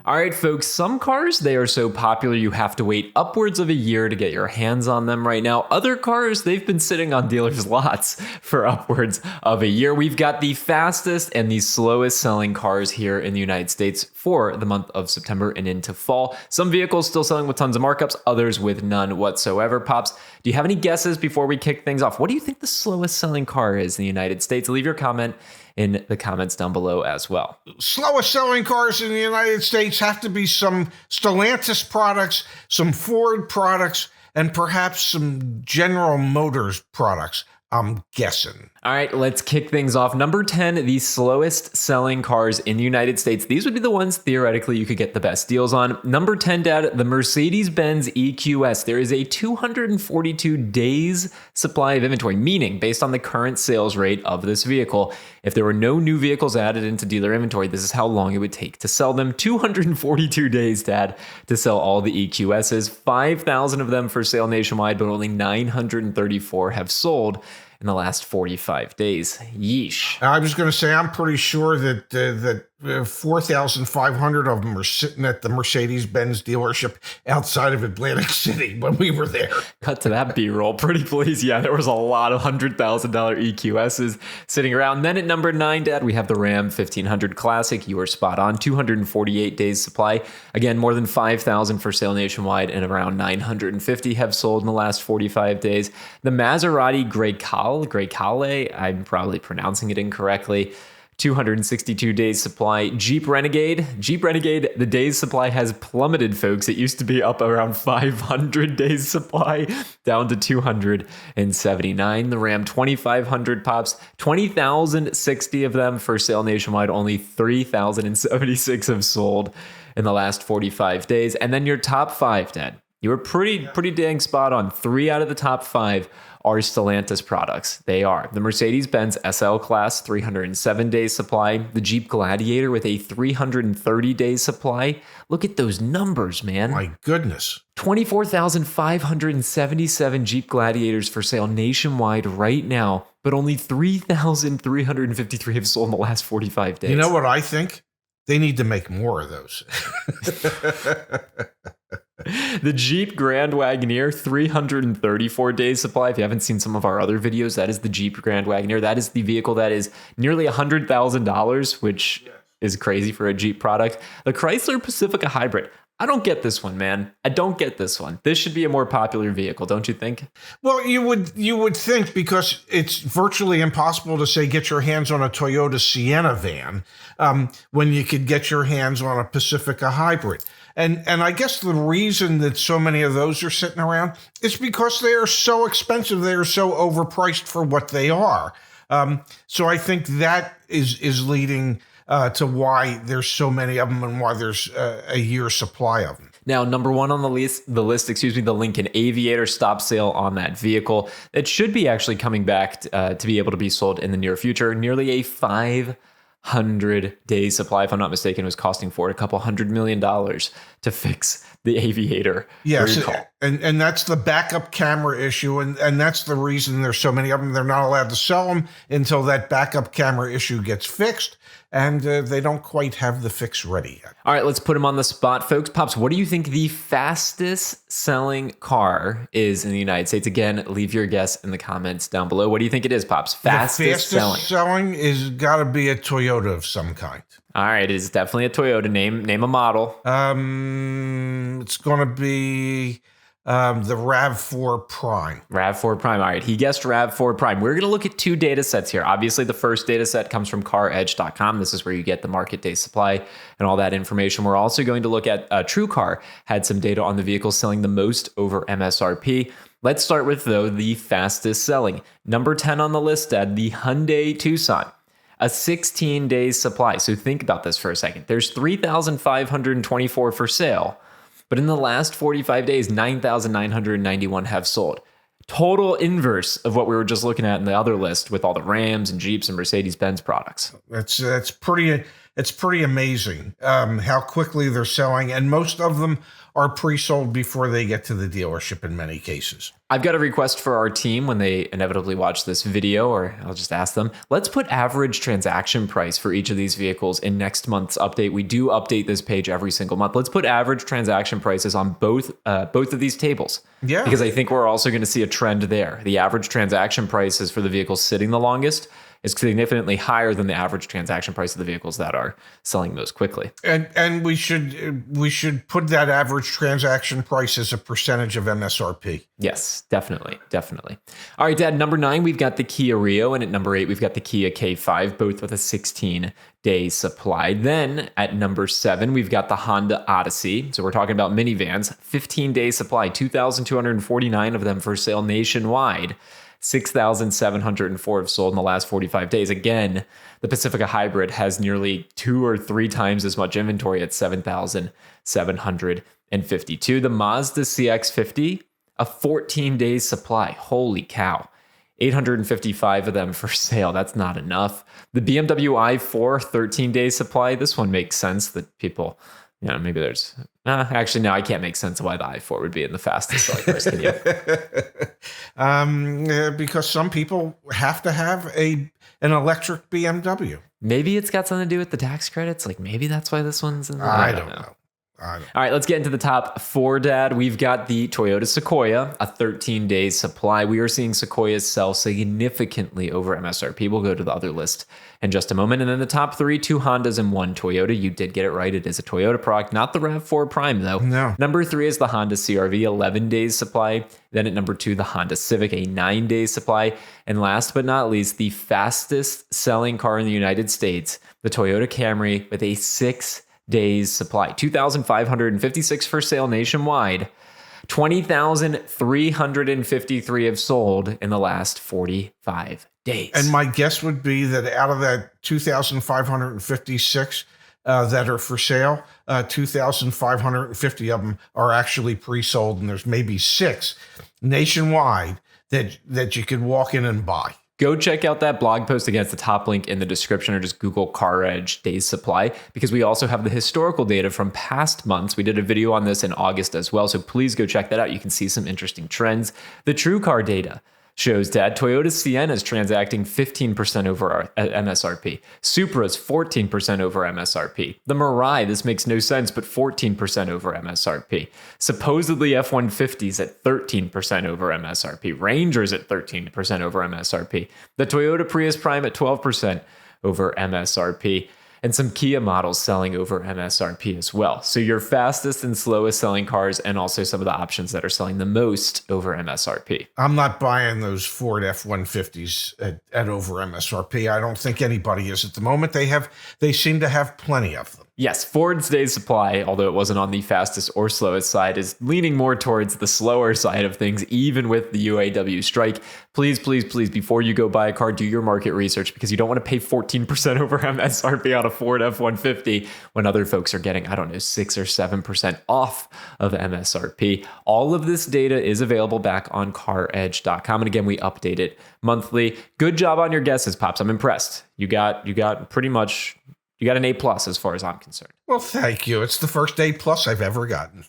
All right, folks, some cars, they are so popular you have to wait upwards of a year to get your hands on them right now. Other cars, they've been sitting on dealers' lots for upwards of a year. We've got the fastest and the slowest selling cars here in the United States for the month of September and into fall. Some vehicles still selling with tons of markups, others with none whatsoever. Pops, do you have any guesses before we kick things off? What do you think the slowest selling car is in the United States? Leave your comment in the comments down below as well. Slowest selling cars in the United States have to be some Stellantis products, some Ford products, and perhaps some General Motors products, I'm guessing. All right, let's kick things off. Number 10, the slowest selling cars in the United States. These would be the ones theoretically you could get the best deals on. Number 10, Dad, the Mercedes-Benz EQS. There is a 242 days supply of inventory, meaning based on the current sales rate of this vehicle, if there were no new vehicles added into dealer inventory, this is how long it would take to sell them. 242 days, Dad, to sell all the EQSs. 5,000 of them for sale nationwide, but only 934 have sold in the last 45 days. Yeesh. I was going to say, I'm pretty sure that 4,500 of them are sitting at the Mercedes-Benz dealership outside of Atlantic City when we were there. Cut to that B-roll. Pretty please. Yeah, there was a lot of $100,000 EQSs sitting around. And then at number 9, Dad, we have the Ram 1500 Classic. You were spot on. 248 days supply. Again, more than 5,000 for sale nationwide, and around 950 have sold in the last 45 days. The Maserati Grecale, I'm probably pronouncing it incorrectly. 262 days supply. Jeep Renegade, the days supply has plummeted, folks. It used to be up around 500 days supply, down to 279. The Ram 2500 Pops, 20,060 of them for sale nationwide. Only 3,076 have sold in the last 45 days. And then your top 5, Dad. You were pretty dang spot on. 3 out of the top 5 are Stellantis products. They are the Mercedes-Benz SL Class, 307 days supply. The Jeep Gladiator with a 330 days supply. Look at those numbers, man. My goodness. 24,577 Jeep Gladiators for sale nationwide right now, but only 3,353 have sold in the last 45 days. You know what I think? They need to make more of those. The Jeep Grand Wagoneer, 334 days supply. If you haven't seen some of our other videos, that is the Jeep Grand Wagoneer. That is the vehicle that is nearly $100,000, which is crazy for a Jeep product. The Chrysler Pacifica Hybrid. I don't get this one, man. I don't get this one. This should be a more popular vehicle, don't you think? Well, you would think, because it's virtually impossible to say get your hands on a Toyota Sienna van when you could get your hands on a Pacifica Hybrid. And I guess the reason that so many of those are sitting around is because they are so expensive. They are so overpriced for what they are. So I think that is leading to why there's so many of them and why there's a year's supply of them. Now, number 1 on the list, the Lincoln Aviator stop sale on that vehicle. It should be actually coming back to be able to be sold in the near future. Nearly a 500 days supply, if I'm not mistaken, was costing Ford a couple $100 million to fix the Aviator. Yes, and that's the backup camera issue, and that's the reason there's so many of them. They're not allowed to sell them until that backup camera issue gets fixed, and they don't quite have the fix ready yet. All right, let's put them on the spot, folks. Pops, what do you think the fastest selling car is in the United States? Again, leave your guess in the comments down below. What do you think it is, Pops? Fastest selling is got to be a Toyota of some kind. All right, it is definitely a Toyota. Name a model. It's going to be the RAV4 Prime. RAV4 Prime. All right, he guessed RAV4 Prime. We're going to look at 2 data sets here. Obviously, the first data set comes from CarEdge.com. This is where you get the market day supply and all that information. We're also going to look at TrueCar had some data on the vehicles selling the most over MSRP. Let's start with, though, the fastest selling. Number 10 on the list, Dad, the Hyundai Tucson. A 16 days supply. So think about this for a second. There's 3,524 for sale, but in the last 45 days, 9,991 have sold. Total inverse of what we were just looking at in the other list with all the Rams and Jeeps and Mercedes-Benz products. That's pretty It's pretty amazing how quickly they're selling, and most of them are pre-sold before they get to the dealership in many cases. I've got a request for our team when they inevitably watch this video, or I'll just ask them, let's put average transaction price for each of these vehicles in next month's update. We do update this page every single month. Let's put average transaction prices on both of these tables. Yeah. Because I think we're also going to see a trend there. The average transaction prices for the vehicles sitting the longest is significantly higher than the average transaction price of the vehicles that are selling most quickly. And we should put that average transaction price as a percentage of MSRP. Yes, definitely. All right, Dad, number 9, we've got the Kia Rio, and at number 8, we've got the Kia K5, both with a 16-day supply. Then at number 7, we've got the Honda Odyssey. So we're talking about minivans, 15-day supply, 2,249 of them for sale nationwide. 6,704 have sold in the last 45 days. Again, the Pacifica Hybrid has nearly 2 or 3 times as much inventory at 7,752. The Mazda CX-50, a 14-day supply. Holy cow. 855 of them for sale. That's not enough. The BMW i4, 13-day supply. This one makes sense that people, maybe there's... actually, no, I can't make sense of why the i4 would be in the fastest selling cars. Can you? Because some people have to have an electric BMW. Maybe it's got something to do with the tax credits. Like maybe that's why this one's in the... I don't know. All right, let's get into the top 4, Dad. We've got the Toyota Sequoia, a 13-day supply. We are seeing Sequoias sell significantly over MSRP. We'll go to the other list in just a moment. And then the top 3, 2 Hondas and 1 Toyota. You did get it right. It is a Toyota product, not the RAV4 Prime, though. No. Number 3 is the Honda CR-V, 11 days supply. Then at number 2, the Honda Civic, a 9-day supply. And last but not least, the fastest selling car in the United States, the Toyota Camry, with a 6-days supply, 2,556 for sale nationwide. 20,353 have sold in the last 45 days. And my guess would be that out of that 2,556 that are for sale, 2,550 of them are actually pre-sold, and there's maybe 6 nationwide that you could walk in and buy. Go check out that blog post. Again, it's the top link in the description, or just Google CarEdge days supply, because we also have the historical data from past months. We did a video on this in August as well, so please go check that out. You can see some interesting trends. The TrueCar data shows, Dad, Toyota Sienna is transacting 15% over MSRP. Supra's 14% over MSRP. The Mirai, this makes no sense, but 14% over MSRP. Supposedly F-150s at 13% over MSRP. Ranger's at 13% over MSRP. The Toyota Prius Prime at 12% over MSRP. And some Kia models selling over MSRP as well. So your fastest and slowest selling cars, and also some of the options that are selling the most over MSRP. I'm not buying those Ford F-150s at over MSRP. I don't think anybody is at the moment. They seem to have plenty of them. Yes, Ford's days supply, although it wasn't on the fastest or slowest side, is leaning more towards the slower side of things, even with the UAW strike. Please, before you go buy a car, do your market research, because you don't want to pay 14% over MSRP on a Ford F-150 when other folks are getting, 6 or 7% off of MSRP. All of this data is available back on CarEdge.com. And again, we update it monthly. Good job on your guesses, Pops. I'm impressed. You got pretty much... You got an A+ as far as I'm concerned. Well, thank you. It's the first A+ I've ever gotten.